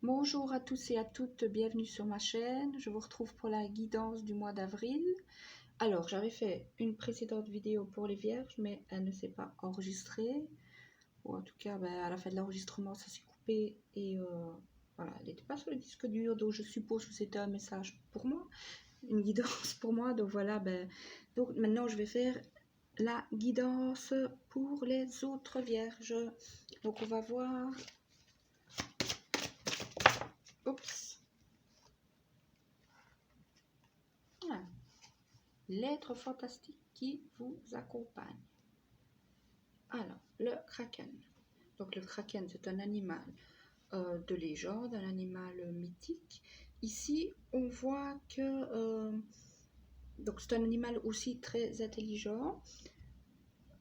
Bonjour à tous et à toutes, bienvenue sur ma chaîne. Je vous retrouve pour la guidance du mois d'avril. Alors, j'avais fait une précédente vidéo pour les vierges, mais elle ne s'est pas enregistrée. Ou en tout cas, à la fin de l'enregistrement, ça s'est coupé et voilà, elle n'était pas sur le disque dur, donc je suppose que c'était un message pour moi, une guidance pour moi. Donc voilà, donc maintenant je vais faire la guidance pour les autres vierges. Donc on va voir. Oups. Ah. L'être fantastique qui vous accompagne. Alors, le kraken. Donc le kraken, c'est un animal de légende, un animal mythique. Ici, on voit que donc c'est un animal aussi très intelligent.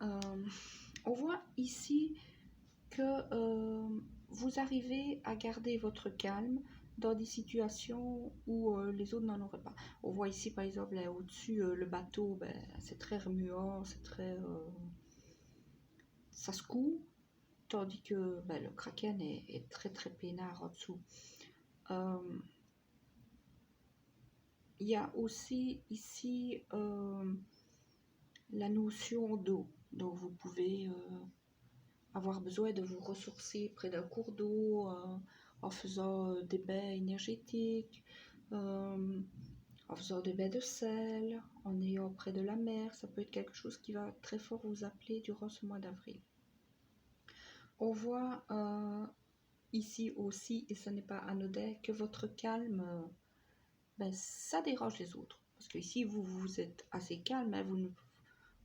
On voit ici que vous arrivez à garder votre calme dans des situations où les autres n'en auraient pas. On voit ici par exemple là, au-dessus le bateau, c'est très remuant, c'est très ça secoue, tandis que le kraken est très très peinard en dessous. Il y a aussi ici la notion d'eau, donc vous pouvez avoir besoin de vous ressourcer près d'un cours d'eau en faisant des bains énergétiques, en faisant des bains de sel, en ayant près de la mer. Ça peut être quelque chose qui va très fort vous appeler durant ce mois d'avril. On voit ici aussi, et ce n'est pas anodin, que votre calme, ça dérange les autres. Parce que ici, vous êtes assez calme, hein,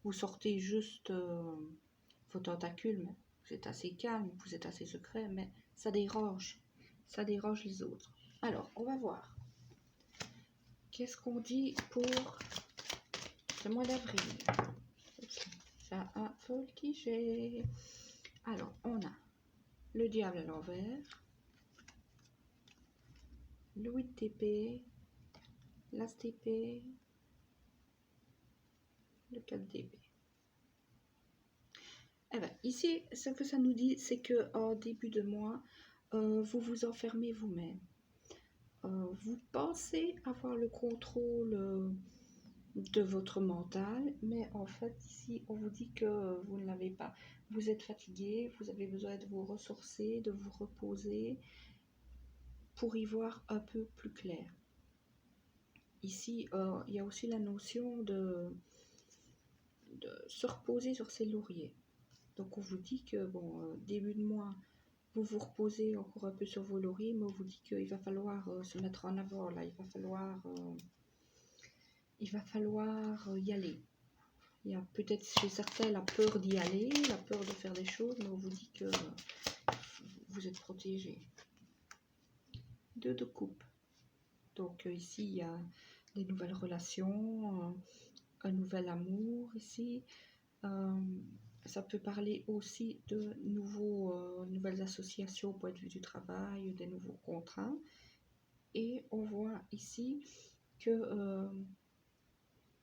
vous sortez juste vos tentacules, mais vous êtes assez calme, vous êtes assez secret, mais ça dérange les autres. Alors, on va voir. Qu'est-ce qu'on dit pour le mois d'avril? Ça a voltigé. Alors, on a le diable à l'envers, le 8 d'épée, l'as d'épée, le 4 d'épée. Eh bien, ici, ce que ça nous dit, c'est que en début de mois, vous vous enfermez vous-même. Vous pensez avoir le contrôle de votre mental, mais en fait, ici, on vous dit que vous ne l'avez pas. Vous êtes fatigué, vous avez besoin de vous ressourcer, de vous reposer pour y voir un peu plus clair. Ici, il y a aussi la notion de se reposer sur ses lauriers. Donc on vous dit que début de mois, vous vous reposez encore un peu sur vos lauriers, mais on vous dit qu'il va falloir se mettre en avant. Là, il va falloir y aller. Il y a peut-être chez certains la peur d'y aller, la peur de faire des choses, mais on vous dit que vous êtes protégé. 2 de coupe. Donc ici, il y a des nouvelles relations, un nouvel amour ici. Ça peut parler aussi de nouvelles associations au point de vue du travail, des nouveaux contrats. Et on voit ici que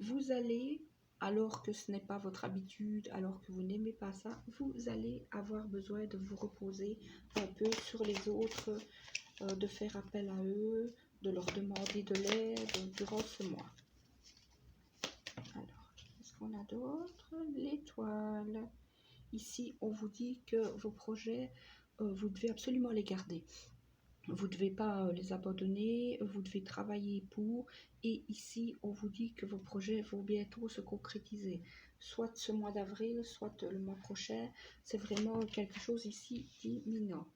vous allez, alors que ce n'est pas votre habitude, alors que vous n'aimez pas ça, vous allez avoir besoin de vous reposer un peu sur les autres, de faire appel à eux, de leur demander de l'aide durant ce mois. Alors, qu'est-ce qu'on a d'autre? L'étoile. Ici, on vous dit que vos projets, vous devez absolument les garder. Vous ne devez pas les abandonner, vous devez travailler pour. Et ici, on vous dit que vos projets vont bientôt se concrétiser. Soit ce mois d'avril, soit le mois prochain. C'est vraiment quelque chose ici d'imminent.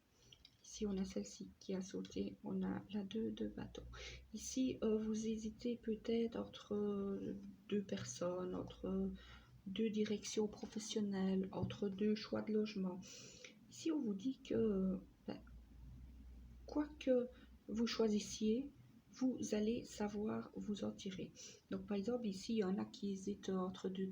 Ici, on a celle-ci qui a sauté. On a la 2 de bâton. Ici, vous hésitez peut-être entre 2 personnes, entre 2 directions professionnelles, entre 2 choix de logement. Ici, on vous dit que quoi que vous choisissiez, vous allez savoir vous en tirer. Donc, par exemple, ici, il y en a qui hésitent entre deux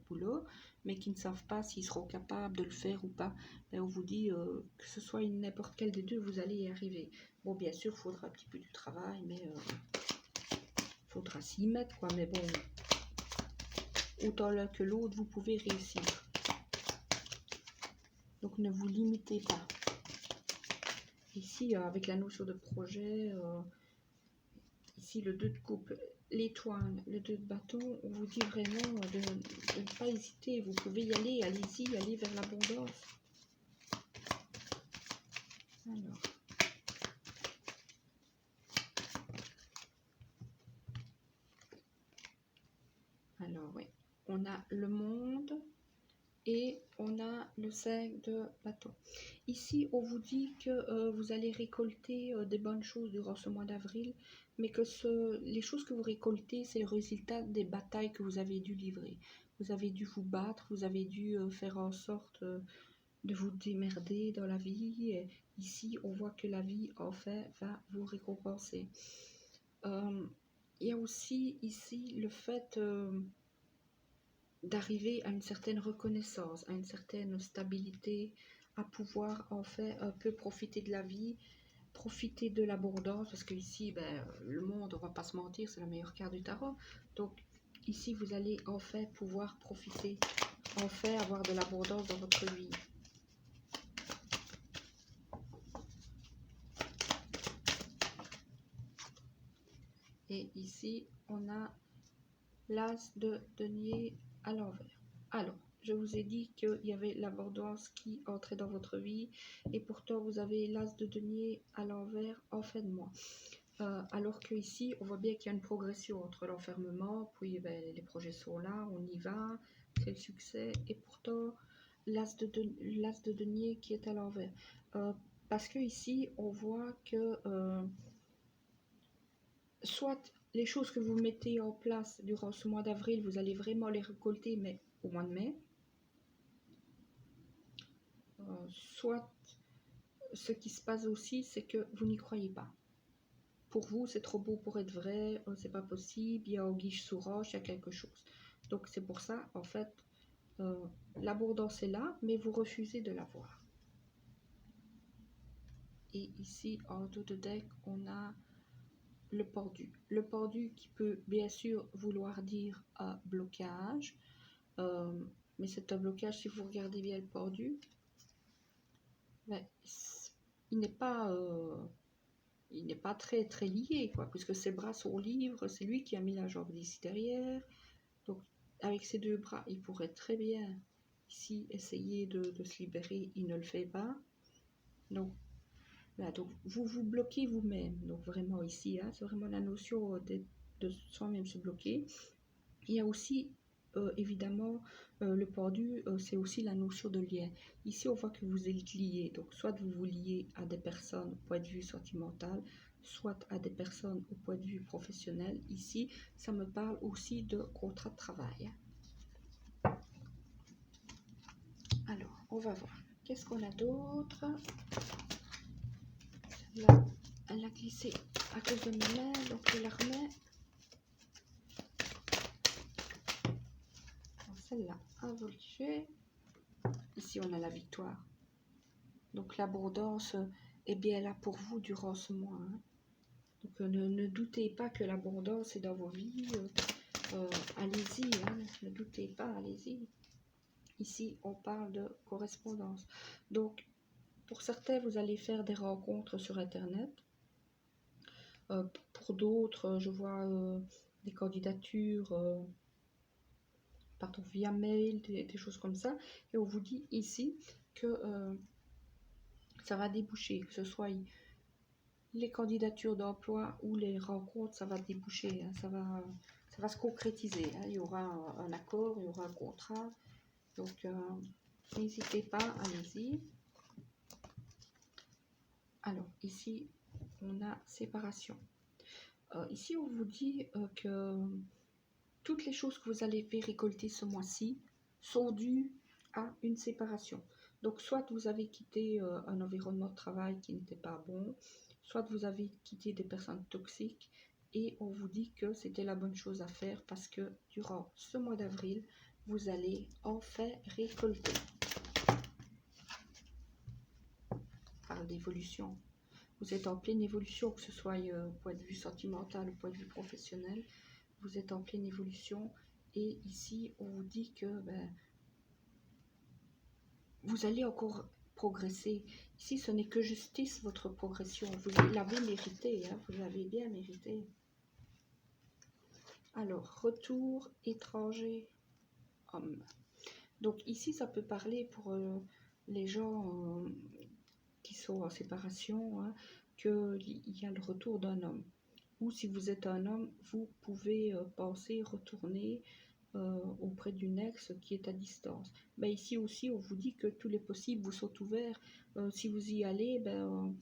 boulots, mais qui ne savent pas s'ils seront capables de le faire ou pas. On vous dit que ce soit n'importe quel des deux, vous allez y arriver. Bon, bien sûr, il faudra un petit peu du travail, mais il faudra s'y mettre, quoi. Mais bon, autant l'un que l'autre, vous pouvez réussir. Donc, ne vous limitez pas. Ici, avec la notion de projet, ici le 2 de coupe, l'étoile, le 2 de bâton, on vous dit vraiment de ne pas hésiter. Vous pouvez y aller, allez-y, allez vers l'abondance. Alors oui, on a le monde et on a le 5 de bâton. Ici, on vous dit que vous allez récolter des bonnes choses durant ce mois d'avril, mais que les choses que vous récoltez, c'est le résultat des batailles que vous avez dû livrer. Vous avez dû vous battre, vous avez dû faire en sorte de vous démerder dans la vie. Et ici, on voit que la vie, en fait, va vous récompenser. Il y a aussi ici le fait d'arriver à une certaine reconnaissance, à une certaine stabilité, à pouvoir en fait un peu profiter de la vie, profiter de l'abondance, parce que ici, ben, le monde, on va pas se mentir, c'est la meilleure carte du tarot. Donc ici, vous allez en fait pouvoir profiter, en fait avoir de l'abondance dans votre vie. Et ici, on a l'as de denier à l'envers. Alors, je vous ai dit qu'il y avait l'abondance qui entrait dans votre vie et pourtant vous avez l'as de denier à l'envers en fin de mois. Alors que ici, on voit bien qu'il y a une progression entre l'enfermement, puis ben, les projets sont là, on y va, c'est le succès, et pourtant l'as de denier qui est à l'envers. Parce que ici, on voit que soit les choses que vous mettez en place durant ce mois d'avril, vous allez vraiment les récolter, mais au mois de mai. Soit ce qui se passe aussi, c'est que vous n'y croyez pas. Pour vous, c'est trop beau pour être vrai, c'est pas possible, il y a anguille sous roche, il y a quelque chose. Donc c'est pour ça, en fait, l'abondance est là, mais vous refusez de la voir. Et ici, en dos de deck, on a le pendu. Le pendu qui peut bien sûr vouloir dire un blocage, mais c'est un blocage, si vous regardez bien le pendu, ben, il n'est pas très très lié, quoi, puisque ses bras sont libres, c'est lui qui a mis la jambe d'ici derrière, donc avec ses deux bras, il pourrait très bien ici essayer de se libérer, il ne le fait pas, donc voilà, donc vous vous bloquez vous-même, donc vraiment ici, hein, c'est vraiment la notion de soi-même se bloquer. Il y a aussi évidemment le pendu, c'est aussi la notion de lien. Ici, on voit que vous êtes lié. Donc, soit vous vous liez à des personnes au point de vue sentimental, soit à des personnes au point de vue professionnel. Ici, ça me parle aussi de contrat de travail. Alors, on va voir. Qu'est-ce qu'on a d'autre? Là, elle a glissé à cause de mes mains, donc je la remets. Celle-là, un voltigé. Ici, on a la victoire. Donc, l'abondance est bien là pour vous durant ce mois. Hein. Donc, ne doutez pas que l'abondance est dans vos vies. Allez-y, hein, ne doutez pas, allez-y. Ici, on parle de correspondance. Donc, pour certains, vous allez faire des rencontres sur Internet. Pour d'autres, je vois des candidatures pardon, via mail, des choses comme ça. Et on vous dit ici que ça va déboucher, que ce soit les candidatures d'emploi ou les rencontres, ça va déboucher, hein, ça va se concrétiser. Hein. Il y aura un accord, il y aura un contrat. Donc, n'hésitez pas, allez-y. Alors, ici, on a séparation. Ici, on vous dit que toutes les choses que vous allez récolter ce mois-ci sont dues à une séparation. Donc, soit vous avez quitté un environnement de travail qui n'était pas bon, soit vous avez quitté des personnes toxiques, et on vous dit que c'était la bonne chose à faire parce que durant ce mois d'avril, vous allez en fait récolter. On parle d'évolution. Vous êtes en pleine évolution, que ce soit au point de vue sentimental, au point de vue professionnel, vous êtes en pleine évolution. Et ici, on vous dit que ben, vous allez encore progresser. Ici, ce n'est que justice, votre progression. Vous l'avez mérité, hein, vous l'avez bien mérité. Alors, retour étranger, homme. Donc ici, ça peut parler pour les gens qui sont en séparation, hein, qu'il y a le retour d'un homme. Ou si vous êtes un homme, vous pouvez penser retourner auprès d'une ex qui est à distance. Ben, ici aussi, on vous dit que tous les possibles vous sont ouverts. Si vous y allez, ben,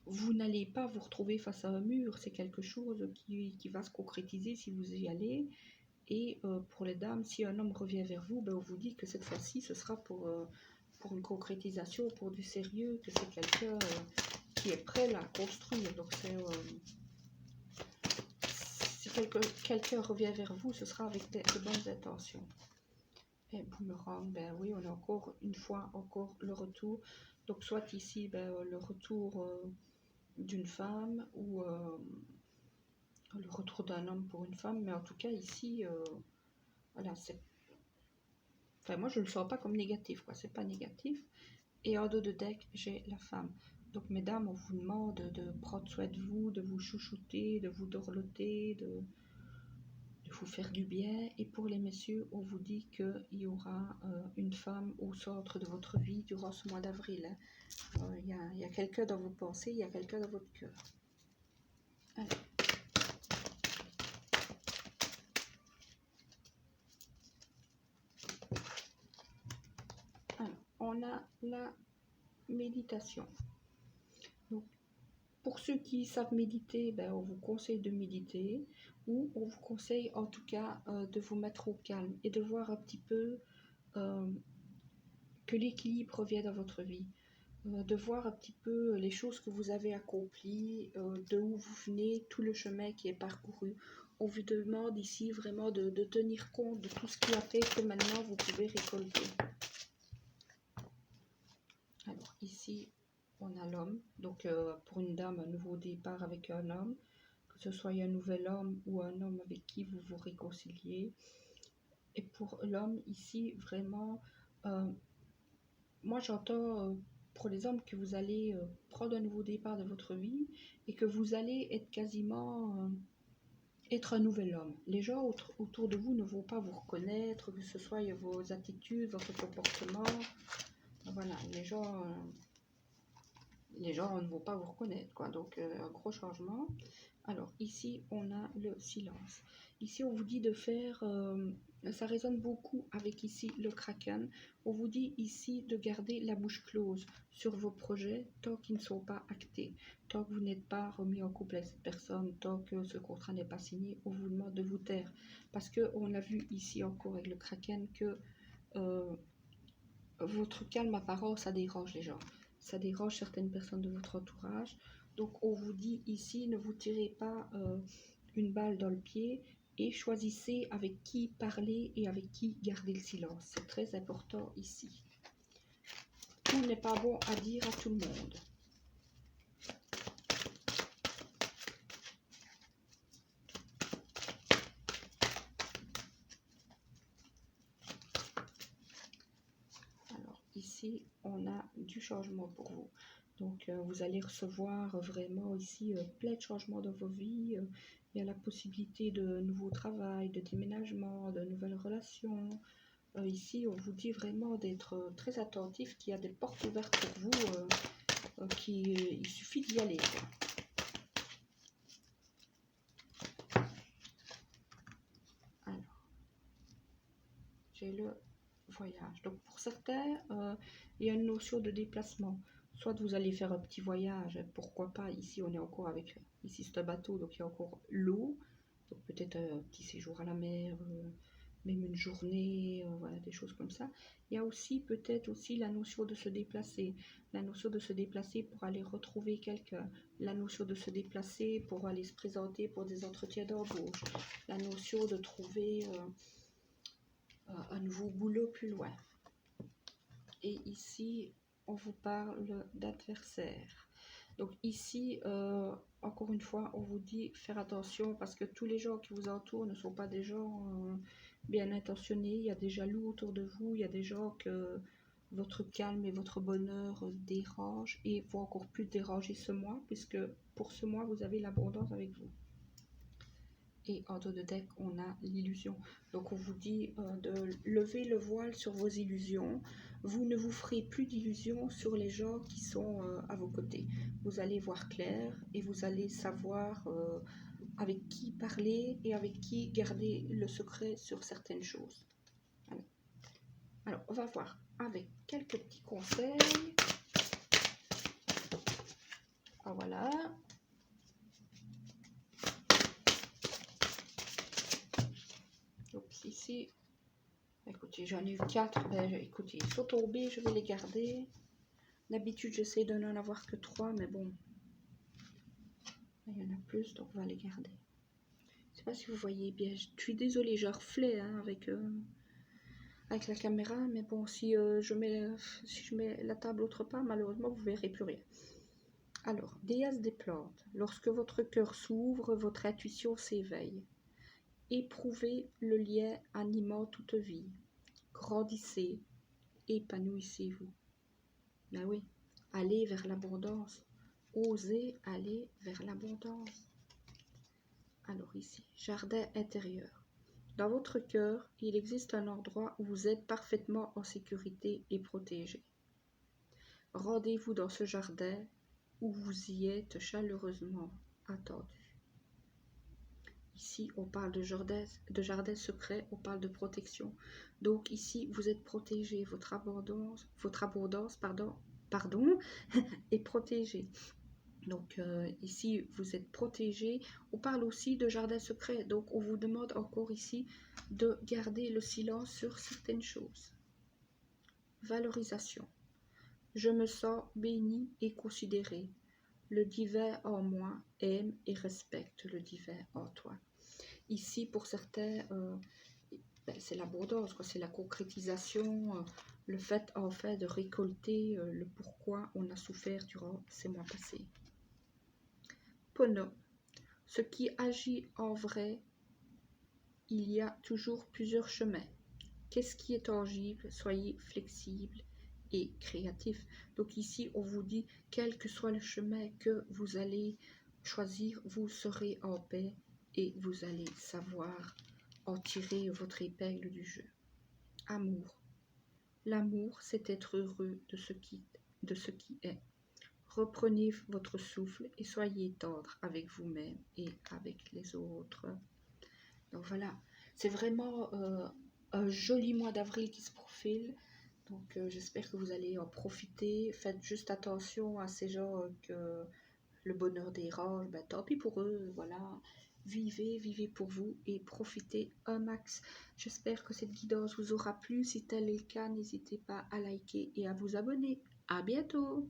vous n'allez pas vous retrouver face à un mur. C'est quelque chose qui va se concrétiser si vous y allez. Et pour les dames, si un homme revient vers vous, ben, on vous dit que cette fois-ci, ce sera pour une concrétisation, pour du sérieux, que c'est quelqu'un qui est prêt à construire. Donc si quelqu'un revient vers vous, ce sera avec de bonnes intentions. Et boomerang, ben oui, on a encore une fois encore le retour. Donc soit ici, ben, le retour d'une femme ou le retour d'un homme pour une femme, mais en tout cas ici, voilà, c'est... Enfin, moi, je ne le sens pas comme négatif, quoi. C'est pas négatif. Et en dos de deck, j'ai la femme. Donc, mesdames, on vous demande de prendre soin de vous chouchouter, de vous dorloter, de vous faire du bien. Et pour les messieurs, on vous dit qu'il y aura une femme au centre de votre vie durant ce mois d'avril. Il y a quelqu'un dans vos pensées, il y a quelqu'un dans votre cœur. Alors. On a la méditation. Donc, pour ceux qui savent méditer, ben, on vous conseille de méditer, ou on vous conseille en tout cas de vous mettre au calme et de voir un petit peu que l'équilibre revient dans votre vie, de voir un petit peu les choses que vous avez accomplies, de où vous venez, tout le chemin qui est parcouru. On vous demande ici vraiment de tenir compte de tout ce qui a fait que maintenant vous pouvez récolter. Alors ici, on a l'homme. Donc pour une dame, un nouveau départ avec un homme. Que ce soit un nouvel homme ou un homme avec qui vous vous réconciliez. Et pour l'homme, ici, vraiment, moi j'entends pour les hommes que vous allez prendre un nouveau départ de votre vie et que vous allez être quasiment... être un nouvel homme. Les gens autour de vous ne vont pas vous reconnaître, que ce soit vos attitudes, votre comportement. Voilà, les gens ne vont pas vous reconnaître, quoi. Donc, un gros changement. Alors, ici, on a le silence. Ici, on vous dit de faire... ça résonne beaucoup avec ici le kraken. On vous dit ici de garder la bouche close sur vos projets tant qu'ils ne sont pas actés. Tant que vous n'êtes pas remis en couple avec cette personne, tant que ce contrat n'est pas signé, on vous demande de vous taire. Parce qu'on a vu ici encore avec le kraken que votre calme apparent, ça dérange les gens. Ça dérange certaines personnes de votre entourage. Donc on vous dit ici, ne vous tirez pas une balle dans le pied et choisissez avec qui parler et avec qui garder le silence. C'est très important ici. Tout n'est pas bon à dire à tout le monde. Alors ici, on a du changement pour vous. Donc, vous allez recevoir vraiment ici plein de changements dans vos vies. Il y a la possibilité de nouveaux travail, de déménagement, de nouvelles relations. Ici, on vous dit vraiment d'être très attentif, qu'il y a des portes ouvertes pour vous, il suffit d'y aller, quoi. Alors, j'ai le voyage. Donc, pour certains, il y a une notion de déplacement. Soit vous allez faire un petit voyage, pourquoi pas, ici on est encore avec, ici c'est un bateau, donc il y a encore l'eau, donc peut-être un petit séjour à la mer, même une journée, voilà, des choses comme ça. Il y a aussi peut-être aussi la notion de se déplacer, la notion de se déplacer pour aller retrouver quelqu'un, la notion de se déplacer pour aller se présenter pour des entretiens d'embauche, la notion de trouver un nouveau boulot plus loin. Et ici, on vous parle d'adversaire. Donc ici, encore une fois, on vous dit faire attention parce que tous les gens qui vous entourent ne sont pas des gens bien intentionnés. Il y a des jaloux autour de vous, il y a des gens que votre calme et votre bonheur dérangent et vont encore plus déranger ce mois, puisque pour ce mois, vous avez l'abondance avec vous. Et en dos de deck, on a l'illusion. Donc on vous dit de lever le voile sur vos illusions. Vous ne vous ferez plus d'illusions sur les gens qui sont à vos côtés. Vous allez voir clair et vous allez savoir avec qui parler et avec qui garder le secret sur certaines choses. Voilà. Alors, on va voir avec quelques petits conseils. Ah, voilà. Oups, ici. Écoutez, j'en ai eu 4. Ben, écoutez, ils sont tombés, je vais les garder. D'habitude, j'essaie de n'en avoir que 3, mais bon. Il y en a plus, donc on va les garder. Je ne sais pas si vous voyez bien. Je suis désolée, je reflète hein, avec la caméra, mais bon, si je mets la table autre part, malheureusement, vous ne verrez plus rien. Alors, déesse des plantes. Lorsque votre cœur s'ouvre, votre intuition s'éveille. Éprouvez le lien animant toute vie. Grandissez, épanouissez-vous. Ben oui, allez vers l'abondance. Osez aller vers l'abondance. Alors ici, jardin intérieur. Dans votre cœur, il existe un endroit où vous êtes parfaitement en sécurité et protégé. Rendez-vous dans ce jardin où vous y êtes chaleureusement attendu. Ici, on parle de jardin secret, on parle de protection. Donc ici, vous êtes protégé, votre abondance, est protégée. Donc ici, vous êtes protégé. On parle aussi de jardin secret. Donc on vous demande encore ici de garder le silence sur certaines choses. Valorisation. Je me sens béni et considéré. Le divin en moi aime et respecte le divin en toi. Ici, pour certains, c'est l'abondance, c'est la concrétisation, le fait en fait de récolter le pourquoi on a souffert durant ces mois passés. Pono. Ce qui agit en vrai, il y a toujours plusieurs chemins. Qu'est-ce qui est tangible? Soyez flexible et créatif. Donc ici, on vous dit, quel que soit le chemin que vous allez choisir, vous serez en paix et vous allez savoir en tirer votre épingle du jeu. Amour. L'amour, c'est être heureux de ce qui est. Reprenez votre souffle et soyez tendre avec vous-même et avec les autres. Donc voilà, c'est vraiment un joli mois d'avril qui se profile. Donc j'espère que vous allez en profiter. Faites juste attention à ces gens que le bonheur dérange. Ben, tant pis pour eux, voilà. Vivez pour vous et profitez un max. J'espère que cette guidance vous aura plu. Si tel est le cas, n'hésitez pas à liker et à vous abonner. À bientôt!